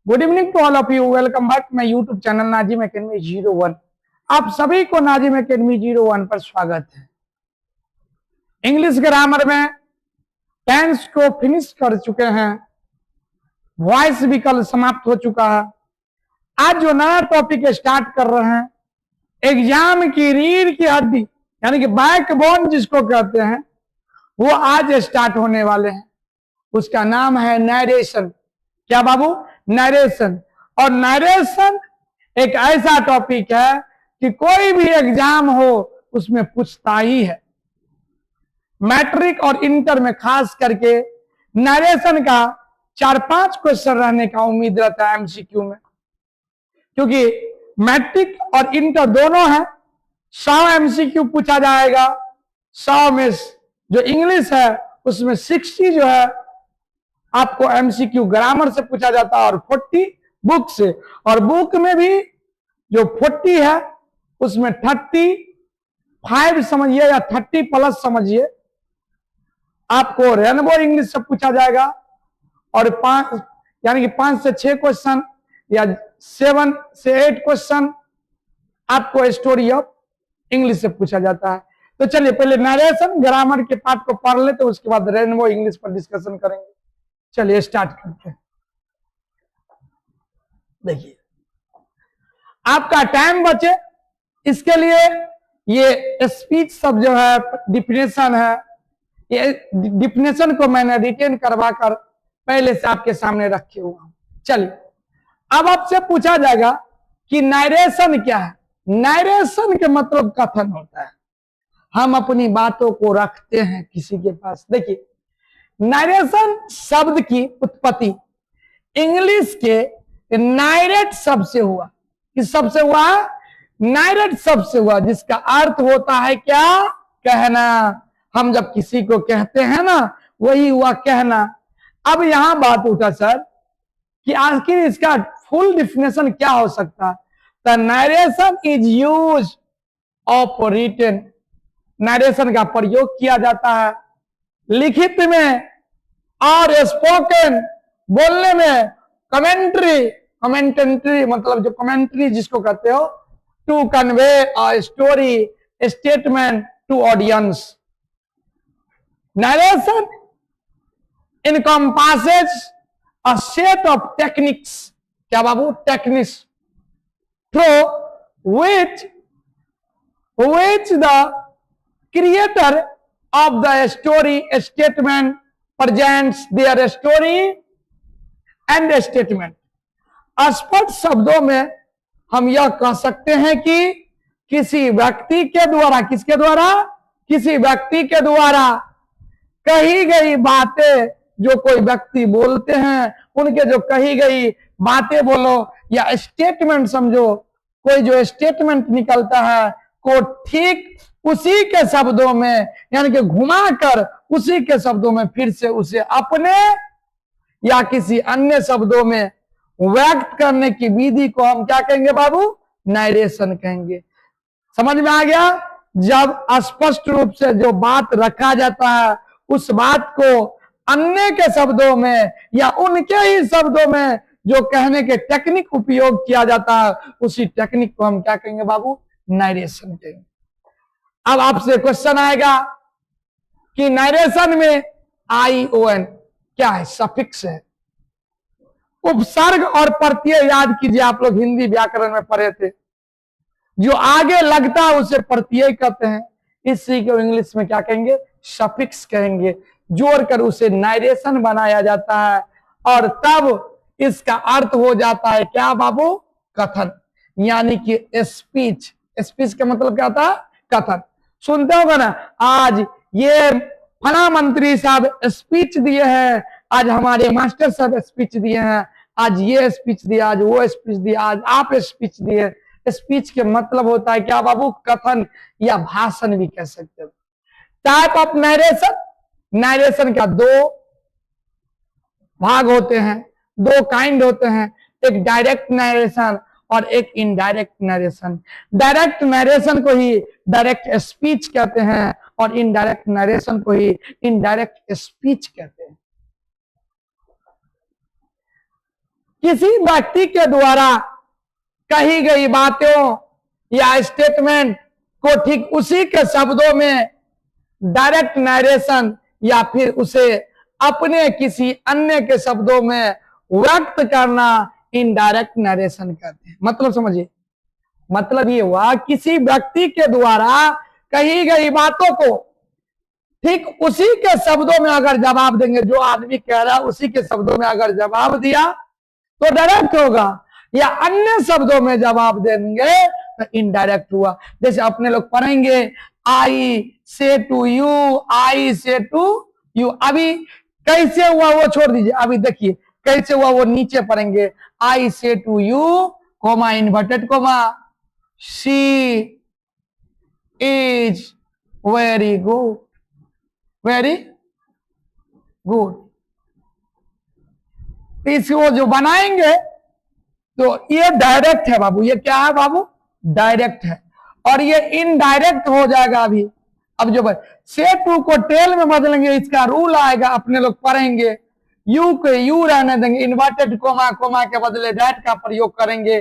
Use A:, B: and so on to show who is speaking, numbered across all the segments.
A: Good evening to all of you. Welcome back my YouTube channel Nazim academy 01। आप सभी को Nazim academy 01 पर स्वागत है। इंग्लिश ग्रामर में टेंस को फिनिश कर चुके हैं, वॉइस भी कल समाप्त हो चुका है। आज जो नया टॉपिक स्टार्ट कर रहे हैं, एग्जाम की रीढ़ की हड्डी यानी कि बैकबोन जिसको कहते हैं, वो आज स्टार्ट होने वाले हैं। उसका नाम है नरेशन। क्या बाबू? नरेशन। और नरेशन एक ऐसा टॉपिक है कि कोई भी एग्जाम हो उसमें पूछता ही है। मैट्रिक और इंटर में खास करके नरेशन का 4-5 क्वेश्चन रहने का उम्मीद रहता है एमसीक्यू में, क्योंकि मैट्रिक और इंटर दोनों है। 100 एमसीक्यू पूछा जाएगा। 100 में जो इंग्लिश है उसमें 60 जो है आपको एमसीक्यू ग्रामर से पूछा जाता है और 40 बुक से। और बुक में भी जो 40 है उसमें 35 समझिए या 30 प्लस समझिए, आपको रेनबो इंग्लिश से पूछा जाएगा। और 5 यानी कि 5 से 6 क्वेश्चन या 7 से 8 क्वेश्चन आपको स्टोरी ऑफ इंग्लिश से पूछा जाता है। तो चलिए पहले नरेशन ग्रामर के पार्ट को पढ़ लेते हैं, उसके बाद रेनबो इंग्लिश पर डिस्कशन करेंगे। चलिए स्टार्ट करते हैं। देखिए आपका टाइम बचे इसके लिए ये स्पीच सब जो है डिफिनेशन है, ये डिफिनेशन को मैंने रिटेन करवा कर पहले से आपके सामने रखे हुआ हूं। चलिए अब आपसे पूछा जाएगा कि नरेशन क्या है। नरेशन के मतलब कथन होता है, हम अपनी बातों को रखते हैं किसी के पास। देखिए नरेशन शब्द की उत्पत्ति इंग्लिश के नारेट शब्द से हुआ। किस शब्द से हुआ? नारेट शब्द से हुआ, जिसका अर्थ होता है क्या? कहना। हम जब किसी को कहते हैं ना, वही हुआ कहना। अब यहां बात उठा सर कि आखिर इसका फुल डिफिनेशन क्या हो सकता है। The narration is use of written. Narration का प्रयोग किया जाता है लिखित में और स्पोकन बोलने में। कमेंट्री मतलब जो कमेंट्री जिसको कहते हो, to convey a story statement to audience. Narration encompasses a set of techniques। क्या बाबू? Techniques through which the creator of the story statement presents their story and statement। स्पष्ट शब्दों में हम यह कह सकते हैं कि किसी व्यक्ति के द्वारा, किसके द्वारा? किसी व्यक्ति के द्वारा कही गई बातें जो कोई व्यक्ति बोलते हैं, उनके जो कही गई बातें बोलो या स्टेटमेंट समझो, कोई जो स्टेटमेंट निकलता है को ठीक उसी के शब्दों में यानी कि घुमाकर उसी के शब्दों में फिर से उसे अपने या किसी अन्य शब्दों में व्यक्त करने की विधि को हम क्या कहेंगे बाबू? नरेशन कहेंगे। समझ में आ गया? जब स्पष्ट रूप से जो बात रखा जाता है उस बात को अन्य के शब्दों में या उनके ही शब्दों में जो कहने के टेक्निक उपयोग किया जाता है, उसी टेक्निक को हम क्या कहेंगे बाबू? नरेशन कहेंगे। अब आपसे क्वेश्चन आएगा कि नरेशन में ION क्या है? सफिक्स है। उपसर्ग और प्रत्यय याद कीजिए, आप लोग हिंदी व्याकरण में पढ़े थे। जो आगे लगता है उसे प्रत्यय कहते हैं, इसी को इंग्लिश में क्या कहेंगे? सफिक्स कहेंगे। जोड़कर उसे नरेशन बनाया जाता है और तब इसका अर्थ हो जाता है क्या बाबू? कथन, यानी कि स्पीच। स्पीच का मतलब क्या था? कथन। सुनते होगा ना, आज ये फला मंत्री साहब स्पीच दिए हैं, आज हमारे मास्टर साहब स्पीच दिए हैं, आज ये स्पीच दिया, आज वो स्पीच दिया, आज आप स्पीच दिए। स्पीच के मतलब होता है क्या बाबू? कथन या भाषण भी कह सकते हो। टाइप ऑफ नरेशन, नरेशन का 2 भाग होते हैं, 2 काइंड होते हैं। एक डायरेक्ट नरेशन और एक इनडायरेक्ट नरेशन। डायरेक्ट नरेशन को ही डायरेक्ट स्पीच कहते हैं और इनडायरेक्ट नरेशन को ही इनडायरेक्ट स्पीच कहते हैं। किसी व्यक्ति के द्वारा कही गई बातों या स्टेटमेंट को ठीक उसी के शब्दों में डायरेक्ट नरेशन या फिर उसे अपने किसी अन्य के शब्दों में व्यक्त करना इनडायरेक्ट नरेशन कहते हैं। मतलब समझिए, मतलब ये हुआ किसी व्यक्ति के द्वारा कही गई बातों को ठीक उसी के शब्दों में अगर जवाब देंगे, जो आदमी कह रहा है उसी के शब्दों में अगर जवाब दिया तो डायरेक्ट होगा, या अन्य शब्दों में जवाब देंगे तो इनडायरेक्ट हुआ। जैसे अपने लोग पढ़ेंगे I say to you, I say to you. अभी कैसे हुआ वो छोड़ दीजिए, अभी देखिए कैसे हुआ वो नीचे पढ़ेंगे। I say to you comma inverted comma she is very good, very good. इसको जो बनाएंगे तो ये डायरेक्ट है बाबू, ये क्या है बाबू, डायरेक्ट है। और ये इनडायरेक्ट हो जाएगा अभी। अब जो से टू को टेल में बदलेंगे, इसका रूल आएगा, अपने लोग पढ़ेंगे। यू के यू रहने देंगे, इन्वर्टेड कोमा, कोमा के बदले डैट का प्रयोग करेंगे।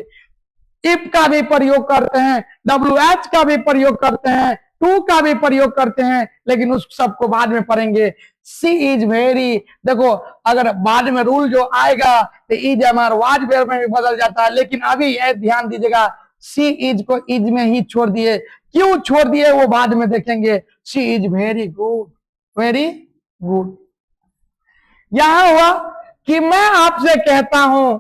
A: इफ का भी प्रयोग करते हैं, WH का भी प्रयोग करते हैं, टू का भी प्रयोग करते हैं, लेकिन उस सबको बाद में पढ़ेंगे। सी इज वेरी, देखो अगर बाद में रूल जो आएगा तो इज हमारा वाज वेयर में भी बदल जाता है, लेकिन अभी ये ध्यान दीजिएगा सी इज को इज में ही छोड़ दिए। क्यों छोड़ दिए वो बाद में देखेंगे। She is very good, very good. यहां हुआ कि मैं आपसे कहता हूं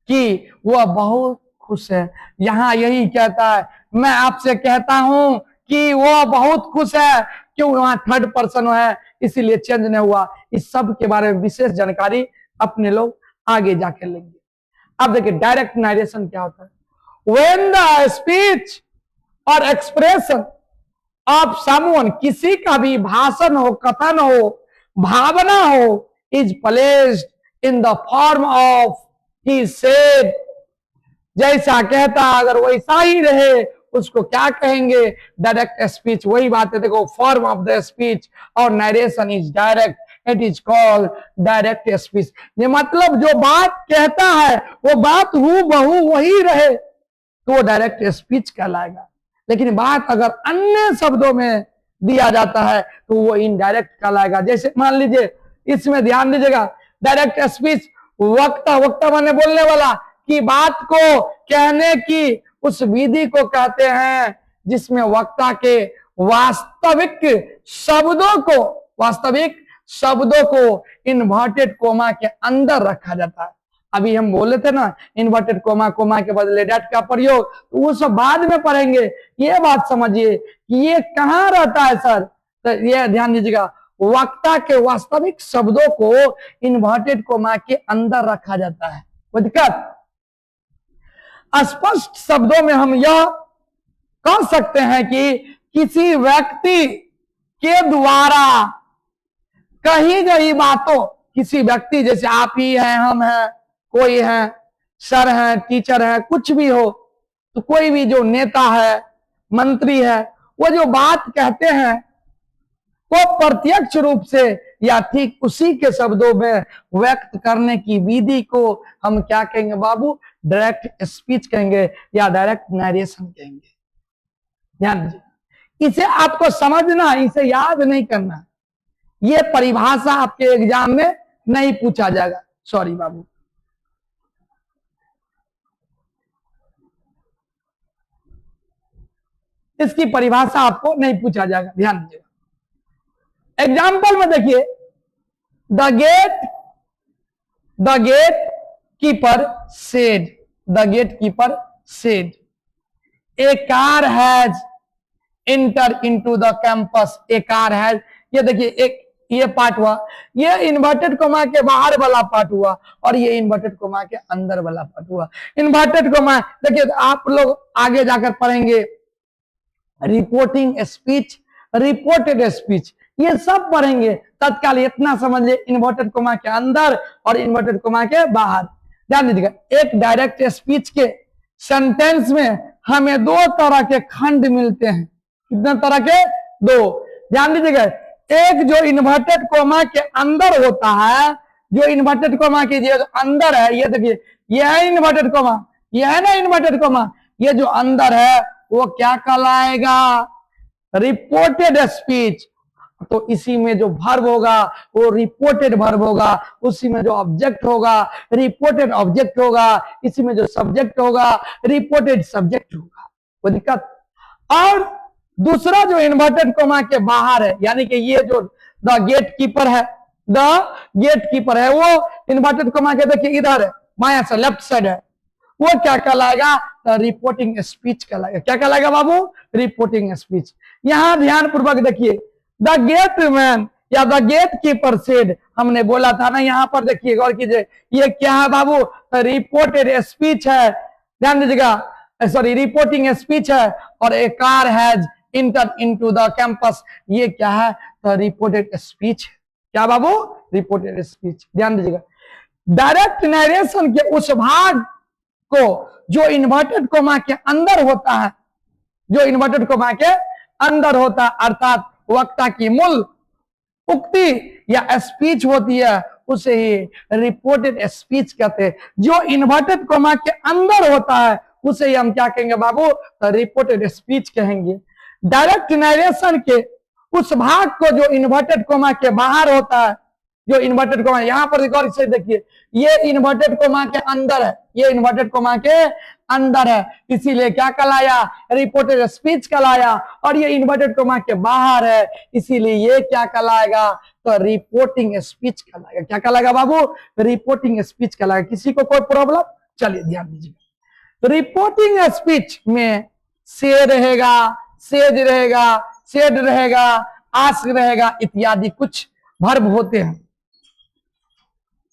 A: कि वह बहुत खुश है। यहां यही कहता है, मैं आपसे कहता हूं कि वह बहुत खुश है। क्यों, वहां थर्ड पर्सन है इसीलिए चेंज नहीं हुआ। इस सब के बारे में विशेष जानकारी अपने लोग आगे जाकर लेंगे। अब देखिए डायरेक्ट नरेशन क्या होता है। When the speech और एक्सप्रेशन ऑफ समवन, किसी का भी भाषण हो, कथन हो, भावना हो, is placed in the form of he said, जैसा कहता अगर वैसा ही रहे उसको क्या कहेंगे, डायरेक्ट स्पीच। वही बात है, देखो फॉर्म ऑफ द स्पीच और narration is direct, it is called direct speech. ये मतलब जो बात कहता है वो बात हूबहू वही रहे तो वो डायरेक्ट स्पीच कहलाएगा। लेकिन बात अगर अन्य शब्दों में दिया जाता है तो वो इनडायरेक्ट कहलाएगा। जैसे मान लीजिए, इसमें ध्यान दीजिएगा, डायरेक्ट स्पीच वक्ता, वक्ता माने बोलने वाला की बात को कहने की उस विधि को कहते हैं जिसमें वक्ता के वास्तविक शब्दों को इन्वर्टेड कोमा के अंदर रखा जाता है। अभी हम बोले थे ना इन्वर्टेड कोमा, कोमा के बदले डैट का प्रयोग, तो वो सब बाद में पढ़ेंगे। ये बात समझिए कि ये कहाँ रहता है सर, तो ये ध्यान दीजिएगा, वक्ता के वास्तविक शब्दों को इन्वर्टेड कोमा के अंदर रखा जाता है। कोई दिक्कत? स्पष्ट शब्दों में हम यह कह सकते हैं कि किसी व्यक्ति के द्वारा कही गई बातों, किसी व्यक्ति जैसे आप ही हैं, हम हैं, कोई है, सर है, टीचर है, कुछ भी हो, तो कोई भी जो नेता है, मंत्री है, वो जो बात कहते हैं वो प्रत्यक्ष रूप से या ठीक उसी के शब्दों में व्यक्त करने की विधि को हम क्या कहेंगे बाबू, डायरेक्ट स्पीच कहेंगे या डायरेक्ट नरेशन कहेंगे। ध्यान दीजिए, इसे आपको समझना, इसे याद नहीं करना। ये परिभाषा आपके एग्जाम में नहीं पूछा जाएगा, सॉरी बाबू। इसकी परिभाषा आपको नहीं पूछा जाएगा, ध्यान दीजिएगा। एग्जाम्पल में देखिए, the gate keeper said, the gate keeper said a car has enter into the campus, a car has. ये देखिए, एक ये पार्ट हुआ, ये इन्वर्टेड कोमा के बाहर वाला पार्ट हुआ और ये इन्वर्टेड कोमा के अंदर वाला पार्ट हुआ। इन्वर्टेड कोमा देखिए, आप लोग आगे जाकर पढ़ेंगे रिपोर्टिंग स्पीच, रिपोर्टेड स्पीच, ये सब पढ़ेंगे। तत्काल इतना समझ ले, इन्वर्टेड कोमा के अंदर और इन्वर्टेड कोमा के बाहर। ध्यान दीजिएगा, एक डायरेक्ट स्पीच के सेंटेंस में हमें दो तरह के खंड मिलते हैं। कितने तरह के? दो। ध्यान दीजिएगा, एक जो इन्वर्टेड कोमा के अंदर होता है जो इन्वर्टेड कोमा कीजिए जो अंदर है, ये देखिए ये है इन्वर्टेड कोमा, ये है ना इन्वर्टेड कोमा, ये जो अंदर है वो क्या कहलाएगा? Reported speech. तो इसी में जो वर्ब होगा वो रिपोर्टेड वर्ब होगा, उसी में जो ऑब्जेक्ट होगा रिपोर्टेड ऑब्जेक्ट होगा, इसी में जो सब्जेक्ट होगा रिपोर्टेड सब्जेक्ट होगा। कोई दिक्कत? और दूसरा जो इन्वर्टेड कोमा के बाहर है, यानी कि ये जो द गेट कीपर है, द गेट कीपर है, वो इन्वर्टेड कोमा के देखिए इधर है, बाया से लेफ्ट साइड है, वो क्या कहलाएगा? रिपोर्टिंग स्पीच कहलाएगा। क्या कहलाएगा बाबू? Reporting speech. यहां ध्यान पूर्वक देखिए, द गेटमैन या द गेट कीपर सेड, हमने बोला था ना, यहां पर देखिए गौर कीजिए, ये क्या है बाबू? रिपोर्टेड स्पीच है, ध्यान दीजिएगा, सॉरी रिपोर्टिंग स्पीच है। और a car has enter into the campus, ये क्या है? Reported speech. क्या बाबू? Reported speech. ध्यान दीजिएगा, डायरेक्ट नरेशन के उस भाग को जो इन्वर्टेड कोमा के अंदर होता है, जो इन्वर्टेड कोमा के अंदर होता है, अर्थात वक्ता की मूल उक्ति या स्पीच होती है, उसे ही रिपोर्टेड स्पीच कहते हैं। जो इन्वर्टेड कोमा के अंदर होता है उसे ही हम क्या कहेंगे बाबू? रिपोर्टेड स्पीच कहेंगे। डायरेक्ट नरेशन के उस भाग को जो इन्वर्टेड कोमा के बाहर होता है, जो इन्वर्टेड कोमा, यहां पर गौर से देखिए, ये इन्वर्टेड कोमा के अंदर है, ये इन्वर्टेड कोमा के अंदर है, इसीलिए क्या कहलाया? रिपोर्टेड स्पीच कहलाया। और ये इन्वर्टेड कोमा के बाहर है, इसीलिए ये क्या कहलाएगा? तो रिपोर्टिंग स्पीच कहलाएगा। क्या कहलाएगा बाबू? रिपोर्टिंग स्पीच कहलाएगा। किसी को कोई प्रॉब्लम? चलिए ध्यान दीजिए, रिपोर्टिंग स्पीच में से रहेगा, सेज रहेगा, सेड रहेगा, आस्क रहेगा, इत्यादि कुछ वर्ब होते हैं।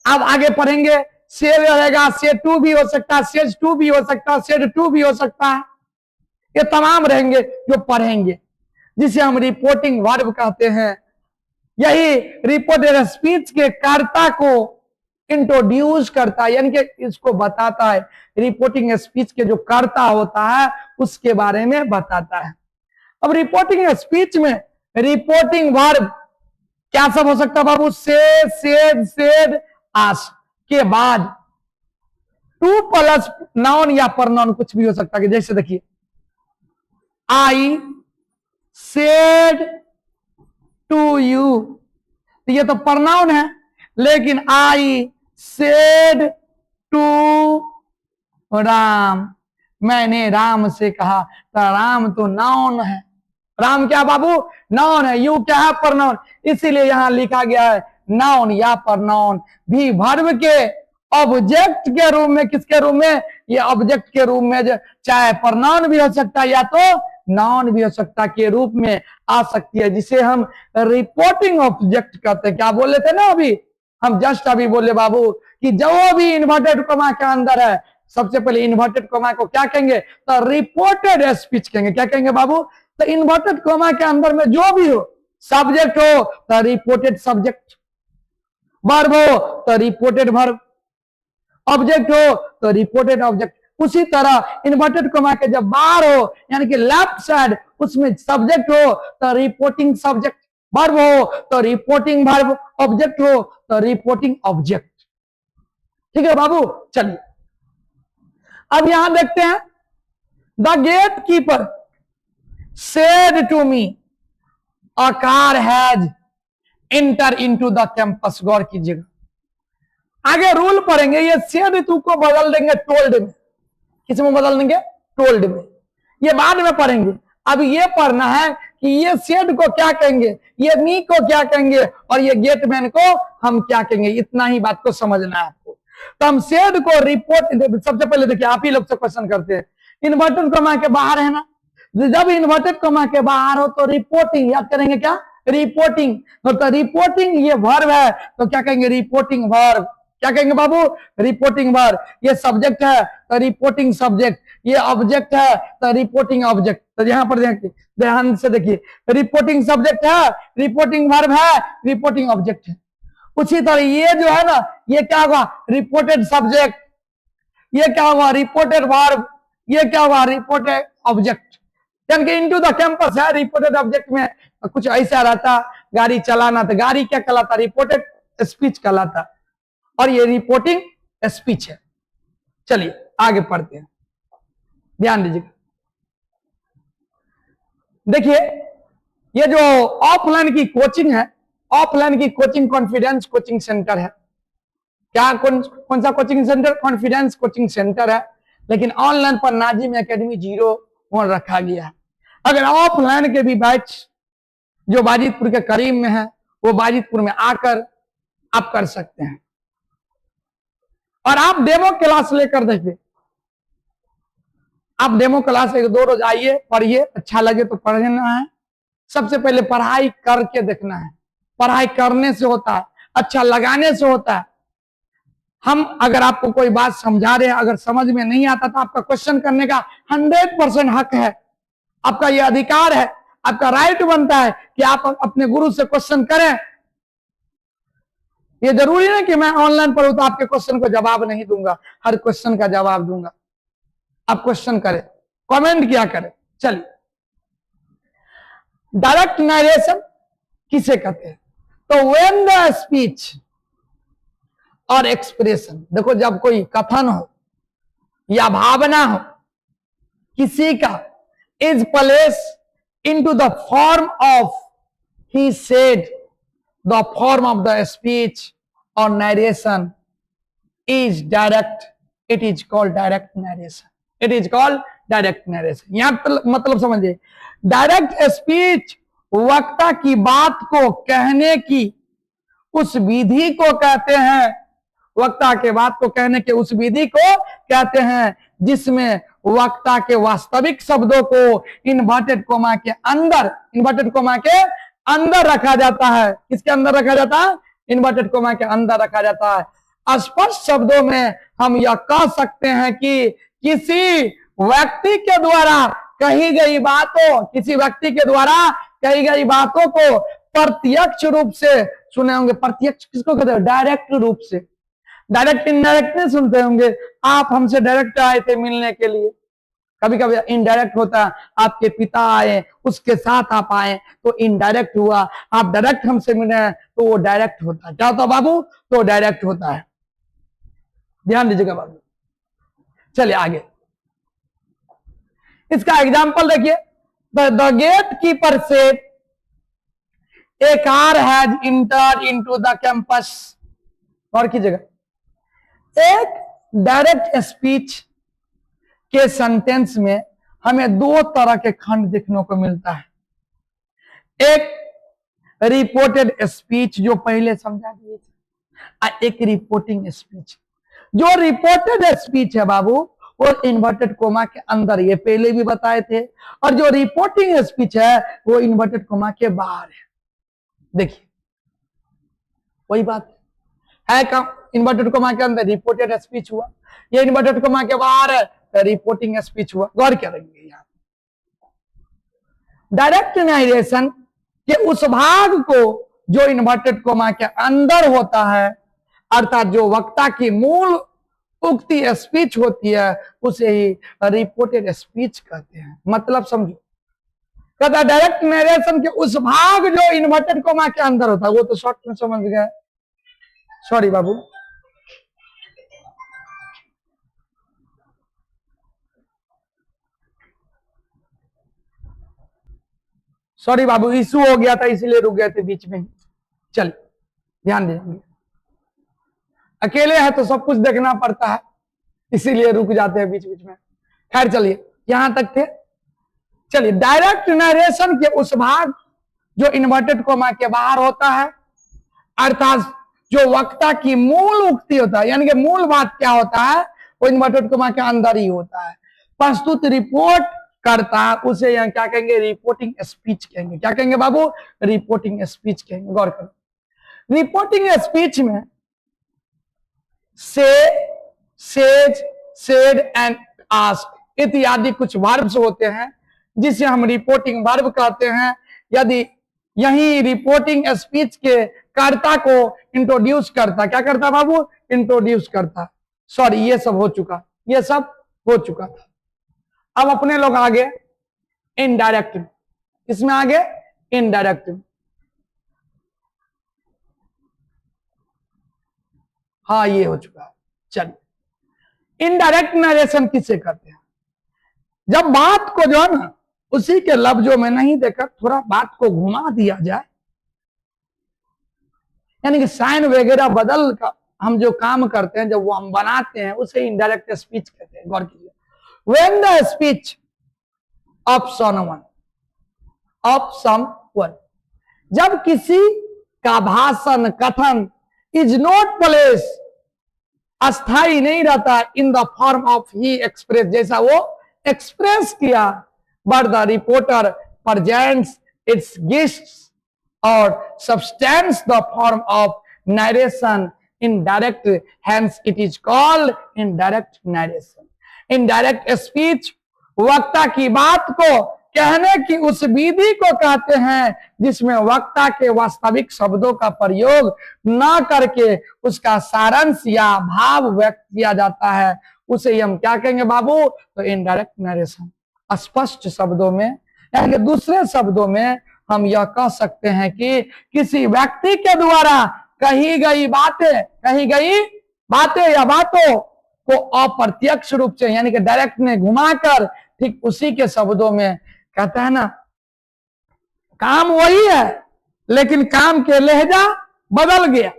A: अब आगे पढ़ेंगे, से रहेगा, से टू भी हो सकता है, सेज टू भी हो सकता है, सेड टू भी हो सकता है, ये तमाम रहेंगे जो पढ़ेंगे, जिसे हम रिपोर्टिंग वर्ब कहते हैं। यही रिपोर्टेड स्पीच के कर्ता को इंट्रोड्यूस करता है, यानी कि इसको बताता है, रिपोर्टिंग स्पीच के जो कर्ता होता है उसके बारे में बताता है। अब रिपोर्टिंग स्पीच में रिपोर्टिंग वर्ब क्या सब हो सकता है बाबू? से, सेड, सेड, आस्क के बाद टू प्लस नाउन या प्रनाउन कुछ भी हो सकता है। जैसे देखिए, आई सेड टू यू, तो ये तो प्रनाउन है, लेकिन आई सेड टू राम, मैंने राम से कहा, तो राम तो नाउन है। राम क्या बाबू? नाउन है। यू क्या है? प्रनाउन। इसीलिए यहां लिखा गया है नाउन या प्रनाउन भी वर्ब के ऑब्जेक्ट के रूप में, किसके रूप में? ये ऑब्जेक्ट के रूप में, चाहे प्रनाउन भी हो सकता है या तो नाउन भी हो सकता है, के रूप में आ सकती है, जिसे हम रिपोर्टिंग ऑब्जेक्ट कहते हैं। क्या बोले थे ना अभी? हम जस्ट अभी बोले बाबू कि जो भी इन्वर्टेड कोमा के अंदर है, सबसे पहले इन्वर्टेड कोमा को क्या कहेंगे? तो रिपोर्टेड स्पीच कहेंगे। क्या कहेंगे बाबू? तो इन्वर्टेड कोमा के अंदर में जो भी हो, सब्जेक्ट हो तो रिपोर्टेड सब्जेक्ट, वर्ब हो तो रिपोर्टेड वर्ब, ऑब्जेक्ट हो तो रिपोर्टेड ऑब्जेक्ट। उसी तरह इन्वर्टेड कोमा के जब बाहर हो, यानी कि लेफ्ट साइड, उसमें सब्जेक्ट हो तो रिपोर्टिंग सब्जेक्ट, वर्ब हो तो रिपोर्टिंग वर्ब, ऑब्जेक्ट हो तो रिपोर्टिंग ऑब्जेक्ट। ठीक है बाबू? चलिए अब यहां देखते हैं, the gate keeper said to me a car has enter into the campus. गौर कीजिएगा, आगे रूल पढ़ेंगे, ये सेड टू को बदल देंगे टोल्ड में। किस में बदल देंगे? टोल्ड में। ये बाद में पढ़ेंगे, अब ये पढ़ना है कि ये सेड को क्या कहेंगे, ये मी को क्या कहेंगे, और ये गेटमैन को हम क्या कहेंगे। इतना ही बात को समझना है आपको। तो हम सेड को रिपोर्ट, सबसे पहले देखिए, आप ही लोग से क्वेश्चन करते हैं, इन्वर्टेड कोमा के बाहर है ना, जब इन्वर्टेड कोमा के बाहर हो तो रिपोर्टिंग, याद करेंगे क्या? रिपोर्टिंग। तो रिपोर्टिंग ये वर्ब है, तो क्या कहेंगे? Reporting verb. क्या कहेंगे बाबू? Reporting verb. ये सब्जेक्ट है तो रिपोर्टिंग सब्जेक्ट, ये ऑब्जेक्ट है तो रिपोर्टिंग ऑब्जेक्ट। तो यहां पर देखिए, ध्यान से देखिए, रिपोर्टिंग सब्जेक्ट है, रिपोर्टिंग वर्ब है, रिपोर्टिंग ऑब्जेक्ट है। उसी तरह ये जो है ना, ये क्या हुआ? रिपोर्टेड सब्जेक्ट, ये क्या हुआ? रिपोर्टेड वर्ब, ये क्या हुआ? Reported object. यानी कि इनटू द कैंपस है, रिपोर्टेड ऑब्जेक्ट में कुछ ऐसा रहता, गाड़ी चलाना, तो गाड़ी क्या कहलाता? रिपोर्टेड स्पीच कहलाता। और ये रिपोर्टिंग स्पीच है। चलिए आगे पढ़ते हैं, ध्यान दीजिएगा। देखिए ये जो ऑफलाइन की कोचिंग है, ऑफलाइन की कोचिंग कॉन्फिडेंस कोचिंग सेंटर है। क्या कौन सा coaching centre? Confidence coaching centre है। लेकिन ऑनलाइन पर नाजिम एकेडमी 0 रखा गया है। अगर ऑफलाइन के भी बैच जो बाजितपुर के करीब में है, वो बाजितपुर में आकर आप कर सकते हैं और आप डेमो क्लास लेकर देखिए। आप डेमो क्लास 1-2 रोज आइए, पढ़िए, अच्छा लगे तो पढ़ना है। सबसे पहले पढ़ाई करके देखना है। पढ़ाई करने से होता है, अच्छा लगाने से होता है। हम अगर आपको कोई बात समझा रहे हैं, अगर समझ में नहीं आता तो आपका क्वेश्चन करने का 100% हक है, आपका यह अधिकार है, आपका राइट बनता है कि आप अपने गुरु से क्वेश्चन करें। ये जरूरी नहीं कि मैं ऑनलाइन पढ़ूं तो आपके क्वेश्चन को जवाब नहीं दूंगा, हर क्वेश्चन का जवाब दूंगा। आप क्वेश्चन करें, कमेंट किया करें। चलिए, डायरेक्ट नरेशन किसे कहते हैं? तो व्हेन द स्पीच और एक्सप्रेशन, देखो जब कोई कथन हो या भावना हो किसी का, is place into the form of he said, the form of the speech और narration is direct, it is called direct narration, it is called direct narration. यहां मतलब समझिए, डायरेक्ट स्पीच वक्ता की बात को कहने की उस विधि को कहते हैं, वक्ता के बात को कहने के उस विधि को कहते हैं जिसमें वक्ता के वास्तविक शब्दों को इन्वर्टेड कोमा के अंदर, इन्वर्टेड कोमा के अंदर रखा जाता है। किसके अंदर रखा जाता है? इन्वर्टेड कोमा के अंदर रखा जाता है। स्पष्ट शब्दों में हम यह कह सकते हैं कि किसी व्यक्ति के द्वारा कही गई बातों, किसी व्यक्ति के द्वारा कही गई बातों को प्रत्यक्ष रूप से सुने होंगे। प्रत्यक्ष किसको कहते हैं? डायरेक्ट रूप से। डायरेक्ट इनडायरेक्ट नहीं सुनते होंगे। आप हमसे डायरेक्ट आए थे मिलने के लिए, कभी कभी इनडायरेक्ट होता है, आपके पिता आए उसके साथ आप आए तो इनडायरेक्ट हुआ। आप डायरेक्ट हमसे मिले तो वो डायरेक्ट होता है। क्या होता बाबू? तो डायरेक्ट होता है। ध्यान दीजिएगा बाबू। चलिए आगे, इसका एग्जाम्पल देखिए। The gate keeper say a car has entered into the campus. और कीजिएगा, एक डायरेक्ट स्पीच के सेंटेंस में हमें 2 तरह के खंड देखने को मिलता है। एक रिपोर्टेड स्पीच जो पहले समझा दिए थे, और एक रिपोर्टिंग स्पीच। जो रिपोर्टेड स्पीच है बाबू वो इन्वर्टेड कोमा के अंदर, ये पहले भी बताए थे, और जो रिपोर्टिंग स्पीच है वो इन्वर्टेड कोमा के बाहर है। देखिए वही बात है का, इन्वर्टेड कोमा के अंदर रिपोर्टेड स्पीच हुआ, ये इन्वर्टेड कोमा के बाहर है तो रिपोर्टिंग स्पीच हुआ। गौर करेंगे यहाँ डायरेक्ट नरेशन के उस भाग को जो इन्वर्टेड कोमा के अंदर होता है, अर्थात जो वक्ता की मूल उक्ति स्पीच होती है, उसे ही रिपोर्टेड स्पीच कहते हैं। मतलब समझो, कहता डायरेक्ट नरेशन के उस भाग जो इन्वर्टेड कोमा के अंदर होता है, वो तो शॉर्ट में समझ गए। सॉरी बाबू, सॉरी बाबू, इशू हो गया था इसलिए रुक गए थे बीच में। चल ध्यान देंगे, अकेले है तो सब कुछ देखना पड़ता है, इसीलिए रुक जाते हैं बीच बीच में। खैर चलिए यहां तक थे। चलिए, डायरेक्ट नरेशन के उस भाग जो इन्वर्टेड कोमा के बाहर होता है, अर्थात जो वक्ता की मूल उक्ति होता है, यानी कि मूल बात क्या होता है, वो इन्वर्टेड कोमा के अंदर ही होता है। प्रस्तुत रिपोर्ट करता है, उसे यहाँ क्या कहेंगे? रिपोर्टिंग स्पीच कहेंगे। क्या कहेंगे बाबू? रिपोर्टिंग स्पीच कहेंगे। गौर करो, रिपोर्टिंग स्पीच में से, सेज, सेड एंड आस्क इत्यादि कुछ वर्ब्स होते हैं जिसे हम रिपोर्टिंग वर्ब कहते हैं। यदि यही रिपोर्टिंग स्पीच के कर्ता को इंट्रोड्यूस करता, क्या करता बाबू? इंट्रोड्यूस करता। सॉरी, ये सब हो चुका, ये सब हो चुका था। अब अपने लोग आगे इनडायरेक्ट, इसमें आगे इनडायरेक्ट। हाँ ये हो चुका है। चलिए, इनडायरेक्ट नरेशन किसे कहते हैं? जब बात को जो है ना उसी के लफ्जों में नहीं देकर थोड़ा बात को घुमा दिया जाए, यानी कि साइन वगैरह बदल कर हम जो काम करते हैं, जब वो हम बनाते हैं, उसे इनडायरेक्ट स्पीच कहते हैं। गौर कीजिए, when the speech of someone, जब किसी का भाषण, कथन इज नॉट प्लेस, अस्थाई नहीं रहता, in the form of he express, जैसा वो एक्सप्रेस किया, but the reporter presents its gifts और substance the form of narration indirect, hence it is called indirect narration. Indirect speech वक्ता की बात को कहने की उस विधि को कहते हैं जिसमें वक्ता के वास्तविक शब्दों का प्रयोग न करके उसका सारांश या भाव व्यक्त किया जाता है, उसे हम क्या कहेंगे बाबू? तो इनडायरेक्ट नरेशन। स्पष्ट शब्दों में, यानी दूसरे शब्दों में हम यह कह सकते हैं कि किसी व्यक्ति के द्वारा कही गई बातें या बातों को अप्रत्यक्ष रूप से, यानी कि डायरेक्ट में घुमाकर ठीक उसी के शब्दों में कहता है ना, काम वही है लेकिन काम के लहजा बदल गया,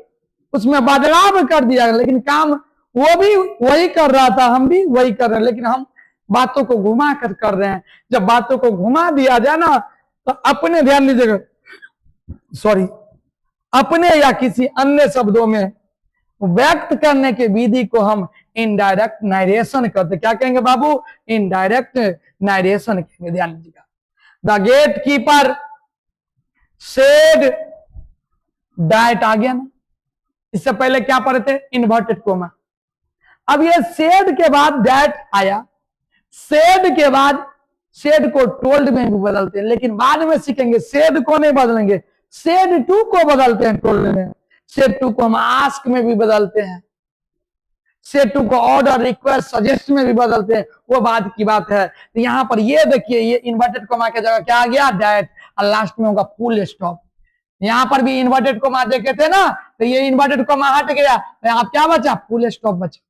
A: उसमें बदलाव कर दिया, लेकिन काम वो भी वही कर रहा था, हम भी वही कर रहे हैं, लेकिन हम बातों को घुमा कर रहे हैं। जब बातों को घुमा दिया जाए ना, तो अपने, ध्यान दीजिएगा, सॉरी, अपने या किसी अन्य शब्दों में व्यक्त करने के विधि को हम इनडायरेक्ट नरेशन करते। क्या कहेंगे बाबू? इनडायरेक्ट नरेशन कहेंगे। ध्यान दीजिएगा, the gate keeper said that, आ गया ना, इससे पहले क्या पढ़े थे? Inverted comma. अब ये सेड के बाद दैट आया, सेड के बाद सेड को टोल्ड में भी बदलते हैं, लेकिन बाद में सीखेंगे सेड को नहीं बदलेंगे, सेड टू को बदलते हैं टोल्ड में। सेड टू को हम आस्क में भी बदलते हैं, सेड टू को ऑर्डर, रिक्वेस्ट, सजेस्ट में भी बदलते हैं, वो बाद की बात है। तो यहां पर ये देखिए, ये इन्वर्टेड कोमा के जगह क्या आ गया? दैट, और लास्ट में होगा फुल स्टॉप। यहां पर भी इन्वर्टेड कोमा देखे थे ना, तो ये इन्वर्टेड कोमा हट गया, तो यहाँ क्या बचा? फुल स्टॉप बचा।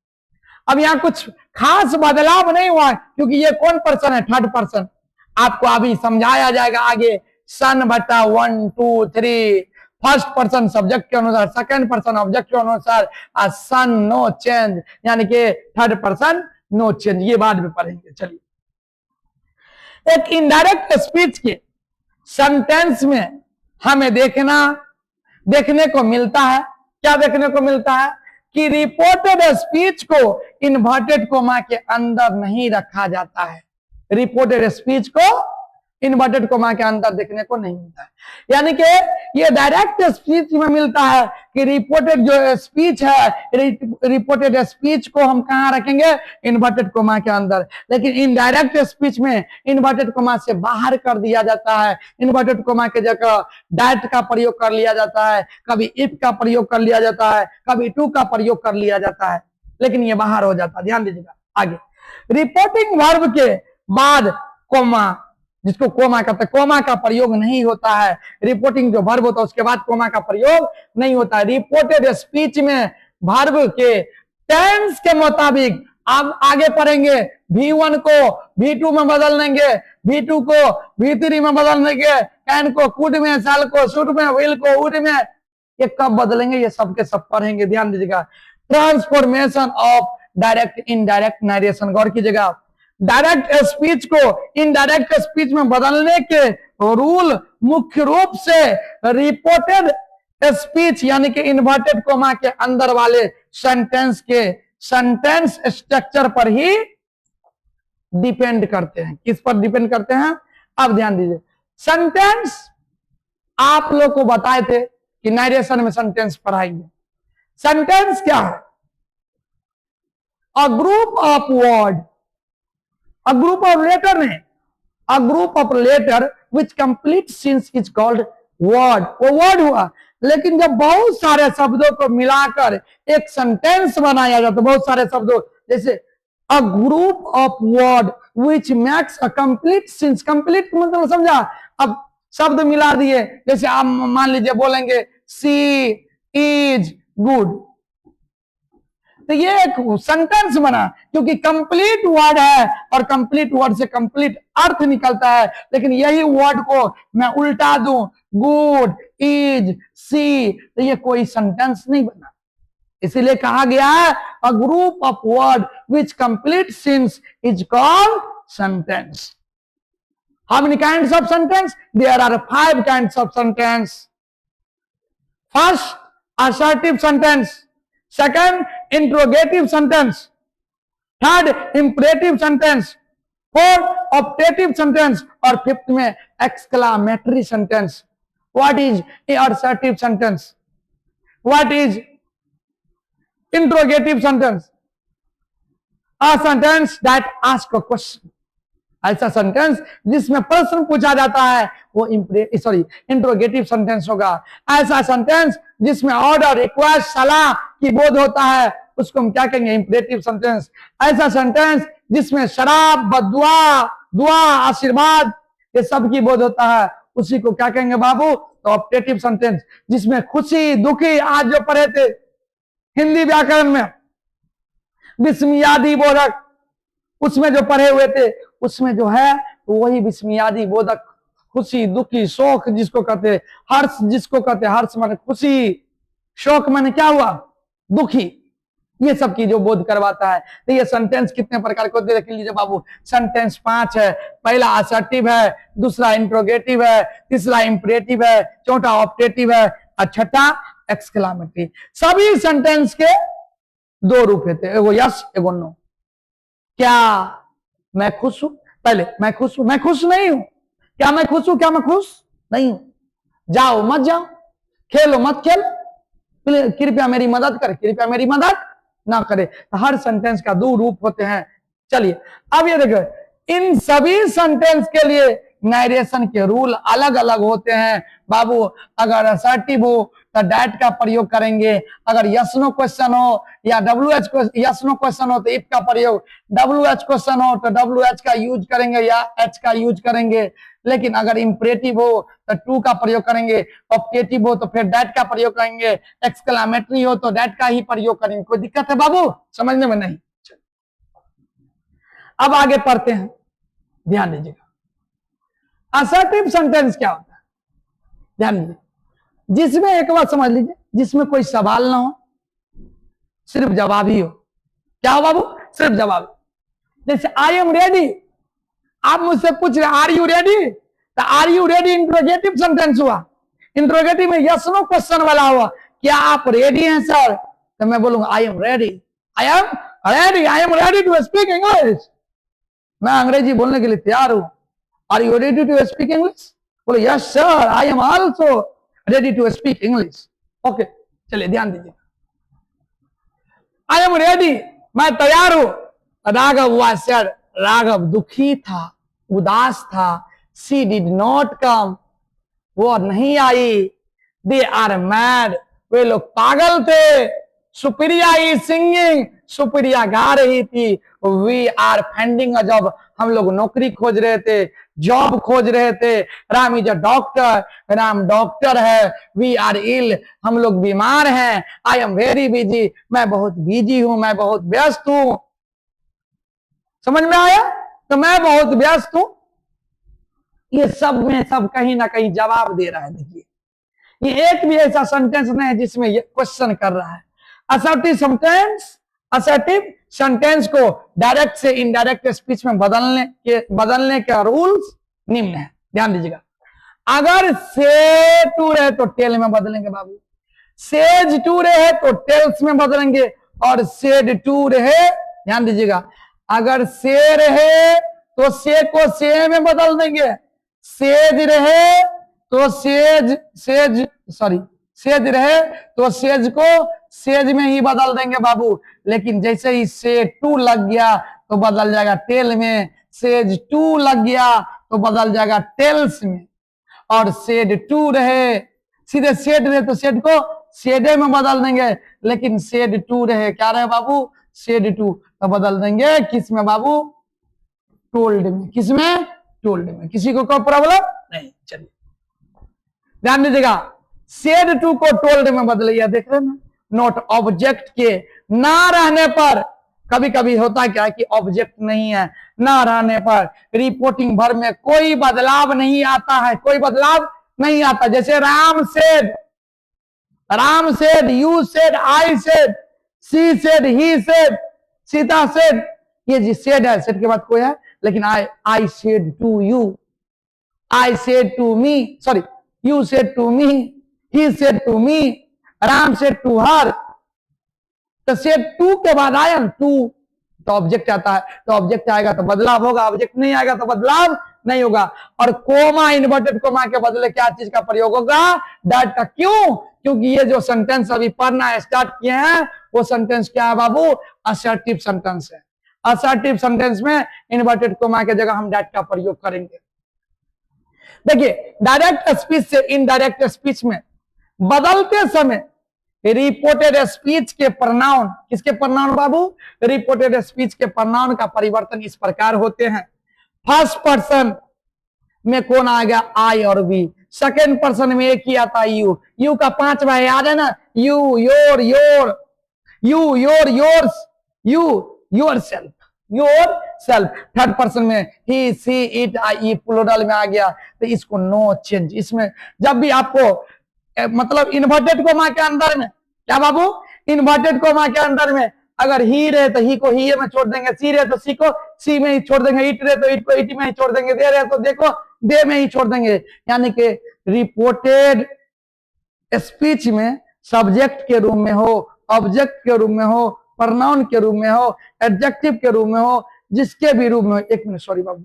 A: अब यहाँ कुछ खास बदलाव नहीं हुआ, क्योंकि ये कौन पर्सन है? Third person. आपको अभी समझाया जाएगा आगे, सन बटा 1 2 3, फर्स्ट पर्सन सब्जेक्ट के अनुसार, सेकंड पर्सन ऑब्जेक्ट के अनुसार, सन नो चेंज, यानी कि थर्ड पर्सन नो चेंज, ये बाद में पढ़ेंगे। चलिए, एक इनडायरेक्ट स्पीच के सेंटेंस में हमें देखने को मिलता है, क्या देखने को मिलता है? कि रिपोर्टेड स्पीच को इन्वर्टेड कोमा के अंदर नहीं रखा जाता है। रिपोर्टेड स्पीच को इन्वर्टेड कोमा के अंदर देखने को नहीं मिलता है, यानी कि ये डायरेक्ट स्पीच में मिलता है कि रिपोर्टेड जो स्पीच है, रिपोर्टेड स्पीच को हम कहां रखेंगे? इन्वर्टेड कोमा के अंदर। लेकिन इनडायरेक्ट स्पीच में इन्वर्टेड कोमा से बाहर कर दिया जाता है, इन्वर्टेड कोमा के जगह दैट का प्रयोग कर लिया जाता है, कभी इफ का प्रयोग कर लिया जाता है, कभी टू का प्रयोग कर लिया जाता है, लेकिन ये बाहर हो जाता है। ध्यान दीजिएगा आगे, रिपोर्टिंग वर्ब के बाद कोमा, जिसको कोमा कहते हैं, कोमा का प्रयोग नहीं होता है। रिपोर्टिंग जो वर्ब होता है उसके बाद कोमा का प्रयोग नहीं होता है। रिपोर्टेड स्पीच में वर्ब के टेंस के मुताबिक अब आगे पढ़ेंगे, V1 को V2 में बदल देंगे, V2 को V3 में बदल देंगे, कैन को कुड में, शैल को शुड में, विल को वुड में। ये कब बदलेंगे? ये सबके सब पढ़ेंगे। ध्यान दीजिएगा, transformation of direct indirect narration. गौर कीजिएगा, डायरेक्ट स्पीच को इनडायरेक्ट स्पीच में बदलने के रूल मुख्य रूप से रिपोर्टेड स्पीच, यानी कि इन्वर्टेड कोमा के अंदर वाले सेंटेंस के सेंटेंस स्ट्रक्चर पर ही डिपेंड करते हैं। किस पर डिपेंड करते हैं? अब ध्यान दीजिए, सेंटेंस आप लोग को बताए थे कि नरेशन में सेंटेंस पढ़ाएंगे। सेंटेंस क्या है? A group of word, a group of letter नहीं, a group of letter which complete since is called word। वो word हुआ, लेकिन जब बहुत सारे शब्दों को मिलाकर एक सेंटेंस बनाया जाता है, बहुत सारे शब्दों, जैसे a group of word which makes a complete since, complete मतलब समझा? अब शब्द मिला दिए, जैसे आप मान लीजिए बोलेंगे she is good, तो ये एक सेंटेंस बना, क्योंकि कंप्लीट वर्ड है और कंप्लीट वर्ड से कंप्लीट अर्थ निकलता है। लेकिन यही वर्ड को मैं उल्टा दूं, गुड, इज, सी, तो ये कोई सेंटेंस नहीं बना। इसीलिए कहा गया है a group of word which complete sense is called sentence. How many kinds of sentence? There are 5 kinds of sentence. First, assertive sentence. Second, interrogative sentence. Third, imperative sentence. Fourth, optative sentence. और fifth में exclamatory sentence. What is assertive sentence? What is interrogative sentence? A sentence that asks a question. ऐसा sentence जिसमें प्रश्न पूछा जाता है वो interrogative sentence होगा। ऐसा सेंटेंस जिसमें ऑर्डर, रिक्वेस्ट, सलाह की बोध होता है उसको हम क्या कहेंगे? Imperative sentence. ऐसा सेंटेंस जिसमें शराब, बदुआ, दुआ, आशीर्वाद ये सब की बोध होता है उसी को क्या कहेंगे बाबू? तो ऑप्टेटिव सेंटेंस। जिसमें खुशी, दुखी, आज जो पढ़े थे हिंदी व्याकरण में विस्मयादि बोधक, उसमें जो पढ़े हुए थे उसमें जो है तो वही विस्मयादि बोधक, खुशी, दुखी, शोक जिसको कहते, हर्ष जिसको कहते, हर्ष माने खुशी, शोक माने क्या हुआ? दुखी, ये सब की जो बोध करवाता है। तो ये सेंटेंस कितने प्रकार को देख लीजिए बाबू। सेंटेंस 5 है। पहला असर्टिव है, दूसरा इंट्रोगेटिव है, तीसरा इंपरेटिव है, चौथा ऑप्टेटिव है और छठा एक्सक्लेमेटरी। सभी सेंटेंस के 2 रूप होते हैं, एगो यस, एगो नो। क्या मैं खुश हूं? पहले मैं खुश हूं, मैं खुश नहीं हूं। क्या मैं खुश हूं? क्या मैं खुश नहीं हूं? जाओ मत जाओ, खेलो मत खेल, कृपया मेरी मदद कर, कृपया मेरी मदद ना करे। तो हर सेंटेंस का 2 रूप होते हैं। चलिए अब ये देखो, इन सभी सेंटेंस के लिए नरेशन के रूल अलग अलग होते हैं बाबू। अगर असर्टिव हो तो डैट का प्रयोग करेंगे, अगर यस नो क्वेश्चन हो या यस नो क्वेश्चन हो तो इफ का प्रयोग, WH क्वेश्चन हो तो WH का यूज करेंगे या H का यूज करेंगे। लेकिन अगर इंपरेटिव हो तो टू का प्रयोग करेंगे, ऑप्टेटिव हो तो फिर डैट का प्रयोग करेंगे, एक्सक्लेमेटरी हो तो डैट का ही प्रयोग करेंगे। कोई दिक्कत है बाबू समझने में? नहीं। अब आगे पढ़ते हैं, ध्यान दीजिएगा। असर्टिव सेंटेंस क्या होता है? ध्यान दीजिए, जिसमें एक बात समझ लीजिए, जिसमें कोई सवाल ना हो, सिर्फ जवाब ही हो। क्या हो बाबू? सिर्फ जवाब। जैसे आई एम रेडी, आप मुझसे पूछ रहे आर यू रेडी, तो are you ready interrogative sentence हुआ। इंट्रोगेटिव में यस नो क्वेश्चन वाला हुआ, क्या आप रेडी हैं सर? तो मैं बोलूंगा I am ready, I am ready, I am ready to speak English. मैं अंग्रेजी बोलने के लिए तैयार हूं। Are you ready to speak English? बोले yes sir, I am also ready to speak English. Okay, चलिए ध्यान दीजिए, आई एम रेडी, मैं तैयार हूं। राघव वाज सैड, राघव दुखी था, उदास था। शी डिड नॉट कम, वो नहीं आई। दे आर मैड, वे लोग पागल थे। सुप्रिया इज सिंगिंग, सुप्रिया गा रही थी। We are finding a job, हम लोग नौकरी खोज रहे थे, जॉब खोज रहे थे। Ram is a doctor, Ram doctor है। वी आर इल, हम लोग बीमार हैं। आई एम वेरी बिजी, मैं बहुत बिजी हूं, मैं बहुत व्यस्त हूं। समझ में आया? तो मैं बहुत व्यस्त हूं। ये सब में सब कहीं ना कहीं जवाब दे रहा है। देखिए, ये एक भी ऐसा सेंटेंस नहीं है जिसमें ये क्वेश्चन कर रहा है। असर्टिव सेंटेंस को डायरेक्ट से इनडायरेक्ट स्पीच में बदलने का रूल्स निम्न है, ध्यान दीजिएगा। अगर से टू रहे तो टेल में बदलेंगे बाबू, सेज टू रहे तो टेल्स में बदलेंगे, और सेड टू रहे, ध्यान दीजिएगा, अगर से रहे तो से को से में बदल देंगे, सेज रहे तो सेज रहे तो सेज को सेज में ही बदल देंगे बाबू। लेकिन जैसे ही से टू लग गया तो बदल जाएगा टेल में, सेज टू लग गया तो बदल जाएगा टेल्स में। और सेड टू रहे, सीधे सेड रहे तो सेड को सेडे में बदल देंगे। लेकिन सेड टू रहे, क्या रहे बाबू? सेड टू, तो बदल देंगे किस में बाबू? टोल्ड में। किस में? टोल्ड में। किसी को कोई प्रॉब्लम नहीं। चलिए ध्यान दीजिएगा, सेड टू को टोल्ड में बदलिए, देख रहे ना, नॉट ऑब्जेक्ट के ना रहने पर, कभी कभी होता क्या है कि ऑब्जेक्ट नहीं है, ना रहने पर रिपोर्टिंग भर में कोई बदलाव नहीं आता है, कोई बदलाव नहीं आता। जैसे Ram said, you said, I said, she said, he said, Sita said, ये जी सेड है, सेड के बाद कोई है, लेकिन I said to you, I said to me, sorry, you said to me, he said to me, Ram said to her. तो said to के बाद आया टू, तो ऑब्जेक्ट आता है, तो ऑब्जेक्ट आएगा तो बदलाव होगा, ऑब्जेक्ट नहीं आएगा तो बदलाव नहीं होगा। और कोमा, इन्वर्टेड कोमा के बदले क्या चीज का प्रयोग होगा? डैट का। क्यों? क्योंकि ये जो सेंटेंस अभी पढ़ना स्टार्ट किए हैं वो सेंटेंस क्या है बाबू? असर्टिव सेंटेंस है। असर्टिव सेंटेंस में इन्वर्टेड कोमा के जगह हम डैट का प्रयोग करेंगे। देखिए, डायरेक्ट स्पीच से इनडायरेक्ट स्पीच में बदलते समय रिपोर्टेड स्पीच के प्रनाउन, किसके प्रनाउन बाबू? रिपोर्टेड स्पीच के प्रनाउन का परिवर्तन इस प्रकार होते हैं। फर्स्ट पर्सन में कौन आ गया? आई और वी। सेकेंड पर्सन में एक ही आता है यू। यू का 5 भाई याद है ना? You, your, your, you, your, yours, you, your self, your self. Third person में ही, सी, इट, आई, प्लूरल में आ गया, तो इसको नो चेंज। इसमें जब भी आपको मतलब इन्वर्टेड कोमा के अंदर में क्या बाबू? इन्वर्टेड कोमा के अंदर में अगर ही रहे तो ही को ही में छोड़ देंगे, सी रहे तो सी को सी में ही छोड़ देंगे, इट रहे तो इट को इट में ही छोड़ देंगे, दे रहे तो देखो दे में ही छोड़ देंगे। यानी कि रिपोर्टेड स्पीच में सब्जेक्ट के रूप में हो, ऑब्जेक्ट के रूप में हो, प्रोनाउन के रूप में हो, एडजेक्टिव के रूप में हो, जिसके भी रूप में हो। एक मिनट, सॉरी बाबू।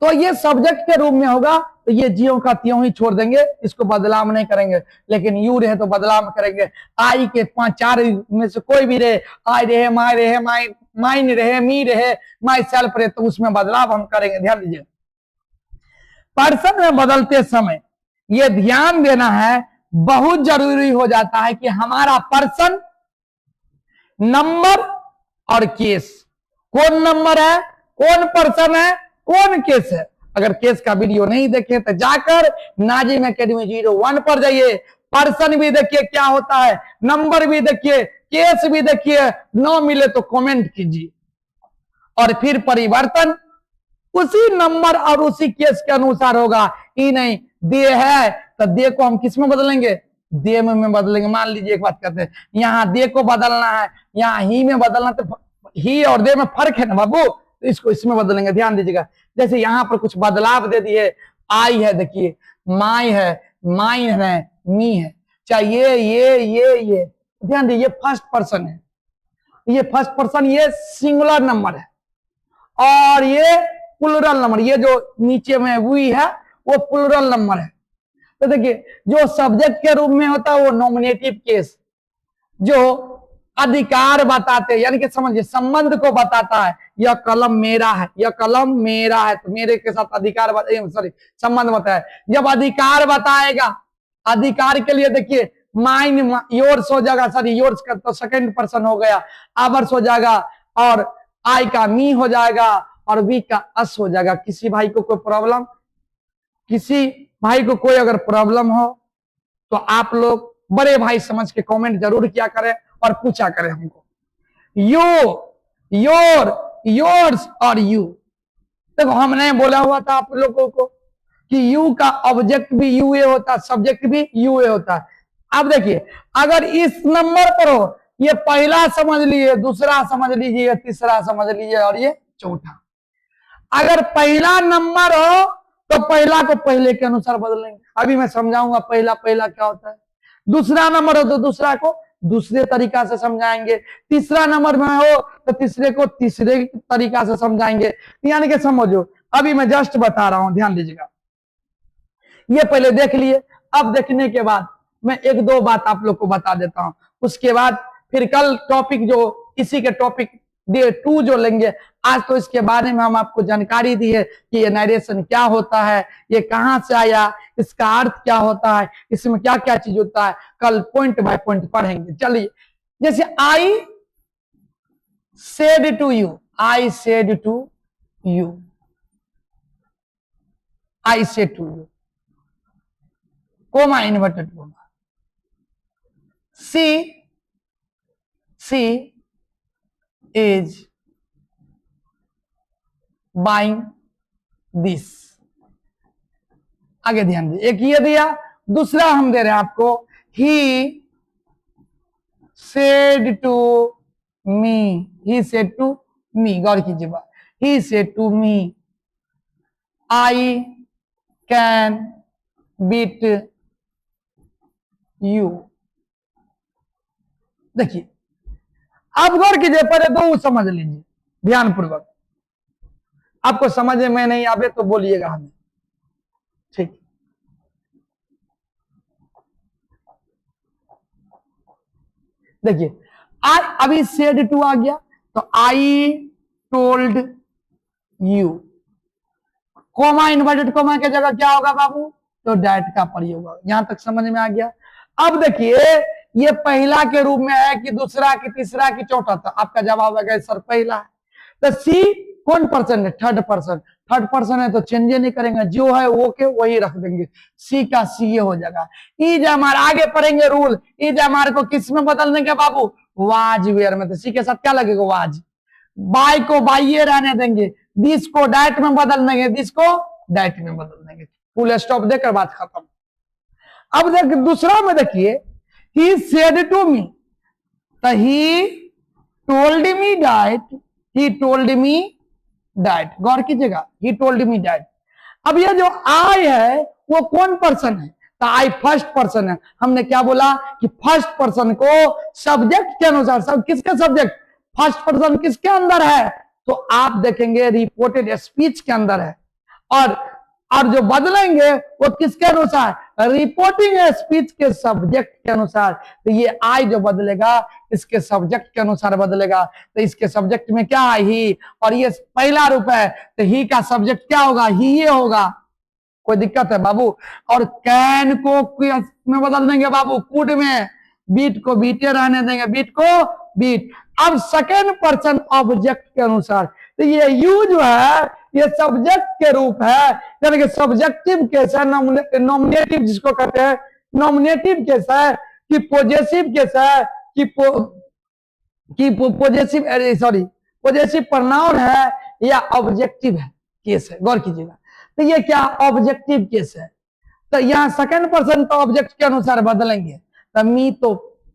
A: तो ये सब्जेक्ट के रूप में होगा तो ये जियो का त्यों ही छोड़ देंगे, इसको बदलाव नहीं करेंगे। लेकिन यू रहे तो बदलाव करेंगे। आई के 5-4 में से कोई भी रहे, आई रहे, माइन रहे, मी रहे, माई सेल्फ रहे, तो उसमें बदलाव हम करेंगे। ध्यान दीजिए, पर्सन में बदलते समय ये ध्यान देना है, बहुत जरूरी हो जाता है कि हमारा पर्सन, नंबर और केस, कौन नंबर है, कौन पर्सन है, कौन केस है। अगर केस का वीडियो नहीं देखे तो जाकर नाजिम एकेडमी 01 पर जाइए, पर्सन भी देखिए क्या होता है, नंबर भी देखिए, केस भी देखिए। न मिले तो कमेंट कीजिए। और फिर परिवर्तन उसी नंबर और उसी केस के अनुसार होगा। ही नहीं, दे है तो दे को हम किस में बदलेंगे? दे में बदलेंगे। मान लीजिए एक बात करते हैं, यहाँ दे को बदलना है, यहाँ ही में बदलना, तो ही और दे में फर्क है ना बाबू, तो इसको इसमें बदलेंगे। ध्यान दीजिएगा, जैसे यहाँ पर कुछ बदलाव दे दिए, आई है, देखिए माई है, माइन है, मी है, चाहे ये ध्यान दीजिए, फर्स्ट पर्सन है, ये फर्स्ट पर्सन, ये सिंगुलर नंबर है, और ये प्लूरल नंबर, ये जो नीचे में वी है वो प्लूरल नंबर है। तो देखिए, जो सब्जेक्ट के रूप में होता है वो नॉमिनेटिव केस, जो अधिकार बताते, यानी कि समझिए संबंध को बताता है। यह कलम मेरा है, यह कलम मेरा है, तो मेरे के साथ अधिकार सॉरी संबंध बताया। जब अधिकार बताएगा, अधिकार के लिए देखिए माइन, योर्स हो जाएगा, सॉरी योर्स का तो सेकंड पर्सन हो गया, आवर्स हो जाएगा, और आई का मी हो जाएगा, और वी का अस हो जाएगा। किसी भाई को कोई प्रॉब्लम, किसी भाई को कोई अगर प्रॉब्लम हो तो आप लोग बड़े भाई समझ के कमेंट जरूर किया करें और पूछा करें हमको। यू, योर, योर्स और यू। देखो, हमने बोला हुआ था आप लोगों को कि यू का ऑब्जेक्ट भी यूए होता है, सब्जेक्ट भी यूए होता है। अब देखिए, अगर इस नंबर पर हो, ये पहला समझ लीजिए, दूसरा समझ लीजिए, तीसरा समझ लीजिए, और ये चौथा। अगर पहला नंबर हो तो पहला को पहले के अनुसार बदलेंगे। अभी मैं समझाऊंगा पहला पहला क्या होता है। दूसरा नंबर हो तो दूसरा को दूसरे तरीका से समझाएंगे। तीसरा नंबर में हो तो तीसरे को तीसरे तरीका से समझाएंगे। यानी कि समझो, अभी मैं जस्ट बता रहा हूं, ध्यान दीजिएगा। ये पहले देख लिए, अब देखने के बाद मैं 1-2 बात आप लोग को बता देता हूं। उसके बाद फिर कल टॉपिक जो इसी के टॉपिक डे 2 जो लेंगे, आज तो इसके बारे में हम आपको जानकारी दी है कि ये नरेशन क्या होता है, ये कहां से आया, इसका अर्थ क्या होता है, इसमें क्या क्या चीज होता है। कल पॉइंट बाय पॉइंट पढ़ेंगे। चलिए, जैसे I said to you, I said to you, I said to you, comma inverted comma, she is buying this. आगे ध्यान दीजिए, एक ये दिया, दूसरा हम दे रहे हैं आपको, he said to me, he said to me, गौर कीजिए बात, he said to me I can beat you. देखिए, आप गौर कीजिए, पहले दो समझ लीजिए ध्यानपूर्वक, आपको समझ में नहीं आवे तो बोलिएगा हमें, ठीक। देखिए, आई अभी सेड टू आ गया, तो I told you, comma inverted coma के जगह क्या होगा बाबू, तो डैट का प्रयोग होगा। यहां तक समझ में आ गया। अब देखिए, ये पहला के रूप में है कि दूसरा कि तीसरा कि चौथा, था आपका जवाब है सर पहला है। तो सी कौन पर्सन है, थर्ड पर्सन, थर्ड पर्सन है तो चेंज नहीं करेंगे, जो है वो के वही रख देंगे, सी का सी ये हो जाएगा। इज हमारे आगे पढ़ेंगे रूल, इज हमारे को किस में बदल देंगे बाबू, वाज वेयर में, तो सी के साथ क्या लगेगा वाज, बाय को बाइये रहने देंगे, दिस को डैट में बदल देंगे, दिस को डैट में बदल देंगे, फुल स्टॉप देकर बात खत्म। अब देख दूसरा में देखिए, ही सेड टू मी, तो he told me that, he told me that, गौर कीजिएगा, ही टोल्ड मी डैट। अब ये जो आई है वो कौन पर्सन है, तो आई फर्स्ट पर्सन है। हमने क्या बोला कि फर्स्ट पर्सन को सब्जेक्ट के अनुसार, सब किसके सब्जेक्ट, फर्स्ट पर्सन किसके अंदर है, तो आप देखेंगे रिपोर्टेड स्पीच के अंदर है, और जो बदलेंगे वो किसके अनुसार, रिपोर्टिंग स्पीच के सब्जेक्ट के अनुसार। तो ये आई जो बदलेगा इसके सब्जेक्ट के अनुसार बदलेगा, तो इसके सब्जेक्ट में क्या है, ही, और ये पहला रूप है तो ही का सब्जेक्ट क्या होगा, ही ये होगा, कोई दिक्कत है बाबू। और कैन को में बदल देंगे बाबू, कुड में, बीट को बीटे रहने देंगे, बीट को बीट। अब सेकेंड पर्सन ऑब्जेक्ट के अनुसार, तो ये यू जो है ये सब्जेक्ट के रूप है, यानी कि सब्जेक्टिव केस है, नॉमिनेटिव जिसको कहते हैं, नॉमिनेटिव केस है कि पॉजेसिव केस है कि पॉजेसिव, सॉरी पॉजेसिव प्रोनाउन है या ऑब्जेक्टिव है केस है, गौर कीजिएगा। तो ये क्या ऑब्जेक्टिव केस है, तो यहाँ सेकंड पर्सन तो ऑब्जेक्ट के अनुसार बदलेंगे, तो मी तो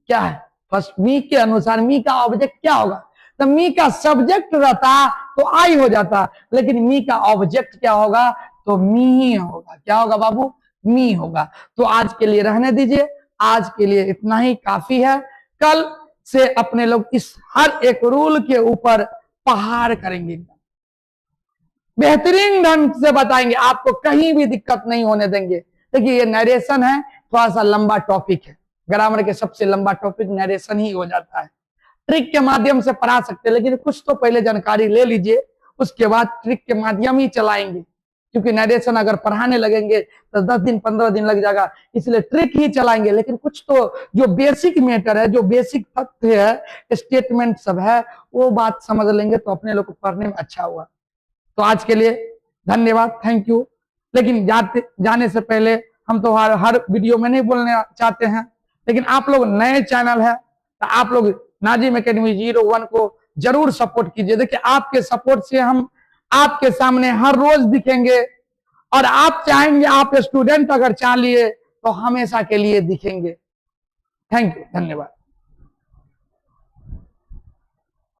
A: क्या है, फर्स्ट मी के अनुसार मी का ऑब्जेक्ट क्या होगा, तो मी का सब्जेक्ट रहता तो आई हो जाता, लेकिन मी का ऑब्जेक्ट क्या होगा, तो मी ही होगा, क्या होगा बाबू, मी होगा। तो आज के लिए रहने दीजिए, आज के लिए इतना ही काफी है। कल से अपने लोग इस हर एक रूल के ऊपर पहाड़ करेंगे, बेहतरीन ढंग से बताएंगे, आपको कहीं भी दिक्कत नहीं होने देंगे। देखिए ये नरेशन है, थोड़ा सा लंबा टॉपिक है, ग्रामर के सबसे लंबा टॉपिक नरेशन ही हो जाता है। ट्रिक के माध्यम से पढ़ा सकते हैं, लेकिन कुछ तो पहले जानकारी ले लीजिए, उसके बाद ट्रिक के माध्यम ही चलाएंगे, क्योंकि नरेशन अगर पढ़ाने लगेंगे तो 10 दिन 15 दिन लग जाएगा, इसलिए ट्रिक ही चलाएंगे। लेकिन कुछ तो जो बेसिक मैटर है, जो बेसिक तथ्य है, स्टेटमेंट सब है, वो बात समझ लेंगे तो अपने लोग को पढ़ने में अच्छा हुआ। तो आज के लिए धन्यवाद, थैंक यू। लेकिन जाने से पहले हम तो हर वीडियो में नहीं बोलने चाहते हैं, लेकिन आप लोग नए चैनल है तो आप लोग नाजिम एकेडमी 01 को जरूर सपोर्ट कीजिए। देखिए आपके सपोर्ट से हम आपके सामने हर रोज दिखेंगे, और आप चाहेंगे, आप स्टूडेंट अगर चाह लिए तो हमेशा के लिए दिखेंगे। थैंक यू, धन्यवाद।